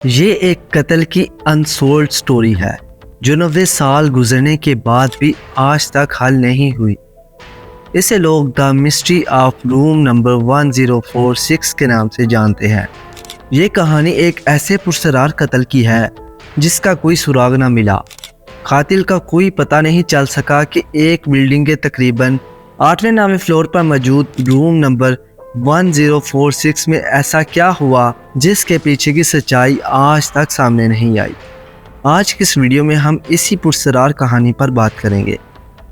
یہ ایک قتل کی انسولڈ سٹوری ہے جو 90 سال گزرنے کے بعد بھی آج تک حل نہیں ہوئی۔ اسے لوگ دا مسٹری آف روم نمبر 1046 کے نام سے جانتے ہیں۔ یہ کہانی ایک ایسے پراسرار قتل کی ہے جس کا کوئی سراغ نہ ملا۔ قاتل کا کوئی پتہ نہیں چل سکا کہ ایک بلڈنگ کے تقریباً 8ویں نامے فلور پر موجود روم نمبر 1046 میں ایسا کیا ہوا جس کے پیچھے کی سچائی آج تک سامنے نہیں آئی۔ آج کی اس ویڈیو میں ہم اسی پراسرار کہانی پر بات کریں گے،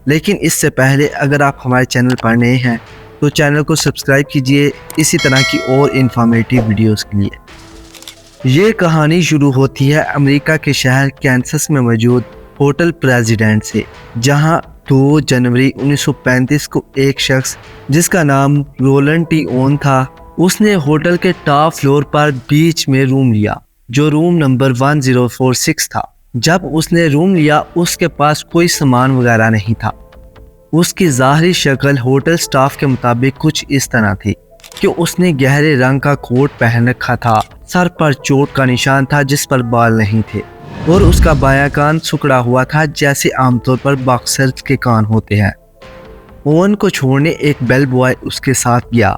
لیکن اس سے پہلے اگر آپ ہمارے چینل پر نئے ہیں تو چینل کو سبسکرائب کیجئے اسی طرح کی اور انفارمیٹیو ویڈیوز کے لیے۔ یہ کہانی شروع ہوتی ہے امریکہ کے شہر کینسس میں موجود ہوٹل پریزیڈنٹ سے، جہاں 2 جنوری 1935 کو ایک شخص جس کا نام رولنڈ ٹی اون تھا، اس نے ہوٹل کے ٹاپ فلور پر بیچ میں روم لیا جو روم نمبر 1046 تھا۔ جب اس نے روم لیا اس کے پاس کوئی سامان وغیرہ نہیں تھا۔ اس کی ظاہری شکل ہوٹل سٹاف کے مطابق کچھ اس طرح تھی کہ اس نے گہرے رنگ کا کوٹ پہن رکھا تھا، سر پر چوٹ کا نشان تھا جس پر بال نہیں تھے، اور اس کا بایاں کان سکڑا ہوا تھا جیسے عام طور پر باکسرز کے کان ہوتے ہیں۔ اوون کو چھوڑنے ایک بیل بوائے اس کے ساتھ گیا۔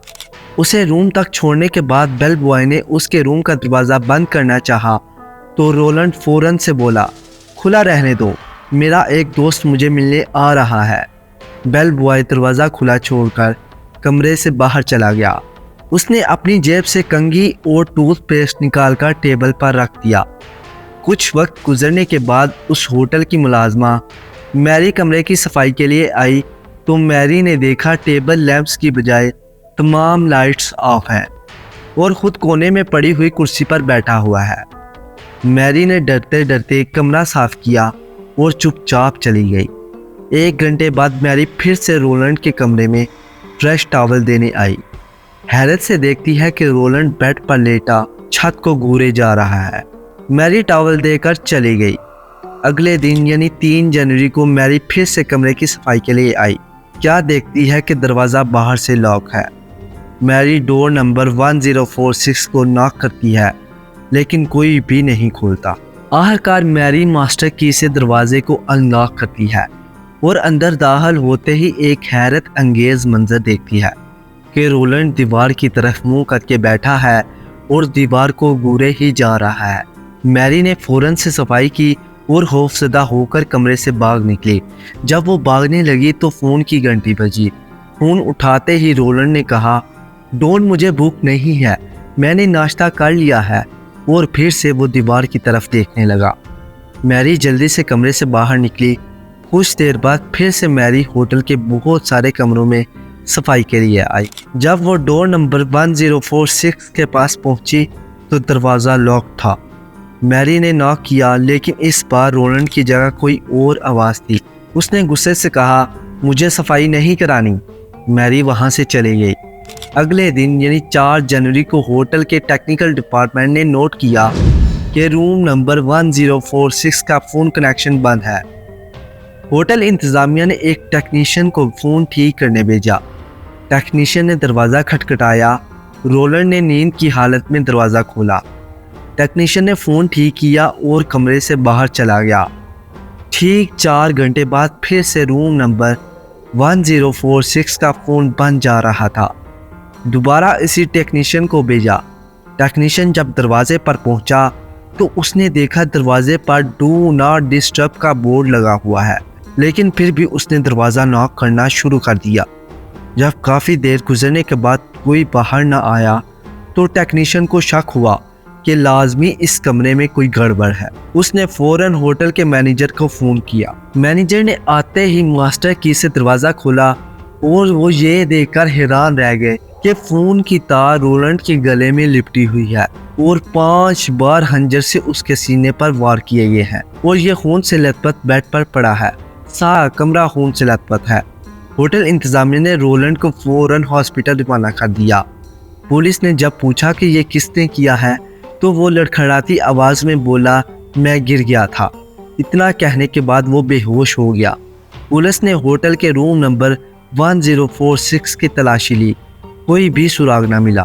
اسے روم تک چھوڑنے کے بعد بیل بوائے نے اس کے روم کا دروازہ بند کرنا چاہا تو رولنڈ فوراً سے بولا، کھلا رہنے دو، میرا ایک دوست مجھے ملنے آ رہا ہے۔ بیل بوائے دروازہ کھلا چھوڑ کر کمرے سے باہر چلا گیا۔ اس نے اپنی جیب سے کنگھی اور ٹوتھ پیسٹ نکال کر ٹیبل پر رکھ دیا۔ کچھ وقت گزرنے کے بعد اس ہوٹل کی ملازمہ میری کمرے کی صفائی کے لیے آئی تو میری نے دیکھا ٹیبل لیمپس کی بجائے تمام لائٹس آف ہیں اور خود کونے میں پڑی ہوئی کرسی پر بیٹھا ہوا ہے۔ میری نے ڈرتے ڈرتے کمرہ صاف کیا اور چپ چاپ چلی گئی۔ 1 گھنٹے بعد میری پھر سے رولنڈ کے کمرے میں فریش ٹاول دینے آئی۔ حیرت سے دیکھتی ہے کہ رولنڈ بیڈ پر لیٹا چھت کو گھورے جا رہا ہے۔ میری ٹاول دے کر چلی گئی۔ اگلے دن یعنی 3 جنوری کو میری پھر سے کمرے کی صفائی کے لیے آئی۔ کیا دیکھتی ہے کہ دروازہ باہر سے لاک ہے۔ میری ڈور نمبر 1046 کو ناک کرتی ہے لیکن کوئی بھی نہیں کھولتا۔ آخرکار میری ماسٹر کی سے دروازے کو انلاک کرتی ہے اور اندر داخل ہوتے ہی ایک حیرت انگیز منظر دیکھتی ہے کہ رولنڈ دیوار کی طرف منہ کر کے بیٹھا ہے اور دیوار کو گھورے ہی جا رہا ہے۔ میری نے فوراً سے صفائی کی اور خوفزدہ ہو کر کمرے سے بھاگ نکلی۔ جب وہ بھاگنے لگی تو فون کی گھنٹی بجی۔ فون اٹھاتے ہی رولنڈ نے کہا، ڈون، مجھے بھوک نہیں ہے، میں نے ناشتہ کر لیا ہے، اور پھر سے وہ دیوار کی طرف دیکھنے لگا۔ میری جلدی سے کمرے سے باہر نکلی۔ کچھ دیر بعد پھر سے میری ہوٹل کے بہت سارے کمروں میں صفائی کے لیے آئی۔ جب وہ ڈور نمبر 1046 کے پاس پہنچی تو دروازہ لاک تھا۔ میری نے ناک کیا لیکن اس بار رولنڈ کی جگہ کوئی اور آواز تھی۔ اس نے غصے سے کہا، مجھے صفائی نہیں کرانی۔ میری وہاں سے چلی گئی۔ اگلے دن یعنی 4 جنوری کو ہوٹل کے ٹیکنیکل ڈپارٹمنٹ نے نوٹ کیا کہ روم نمبر 1046 کا فون کنیکشن بند ہے۔ ہوٹل انتظامیہ نے ایک ٹیکنیشین کو فون ٹھیک کرنے بھیجا۔ ٹیکنیشین نے دروازہ کھٹکھٹایا۔ رولنڈ نے نیند کی حالت میں دروازہ کھولا۔ ٹیکنیشین نے فون ٹھیک کیا اور کمرے سے باہر چلا گیا۔ ٹھیک 4 گھنٹے بعد پھر سے روم نمبر 1046 کا فون بند جا رہا تھا۔ دوبارہ اسی ٹیکنیشین کو بھیجا۔ ٹیکنیشین جب دروازے پر پہنچا تو اس نے دیکھا دروازے پر ڈو ناٹ ڈسٹرب کا بورڈ لگا ہوا ہے، لیکن پھر بھی اس نے دروازہ ناک کرنا شروع کر دیا۔ جب کافی دیر گزرنے کے بعد کوئی باہر نہ آیا تو ٹیکنیشین کو شک ہوا کہ لازمی اس کمرے میں کوئی گڑبڑ ہے۔ اس نے فوراً ہوٹل کے مینیجر کو فون کیا۔ مینیجر نے آتے ہی ماسٹر کی سے دروازہ کھولا اور وہ یہ دیکھ کر حیران رہ گئے کہ فون کی تار رولنڈ کے گلے میں لپٹی ہوئی ہے اور 5 بار خنجر سے اس کے سینے پر وار کیے گئے ہیں اور یہ خون سے لت پت بیڈ پر پڑا ہے۔ سارا کمرہ خون سے لت پت ہے۔ ہوٹل انتظامیہ نے رولنڈ کو فوراً ہاسپٹل روانہ کر دیا۔ پولیس نے جب پوچھا کہ یہ کس نے کیا ہے تو وہ لڑکھڑاتی آواز میں بولا، میں گر گیا تھا۔ اتنا کہنے کے بعد وہ بے ہوش ہو گیا۔ پولیس نے ہوٹل کے روم نمبر 1046 کی تلاشی لی، کوئی بھی سراغ نہ ملا۔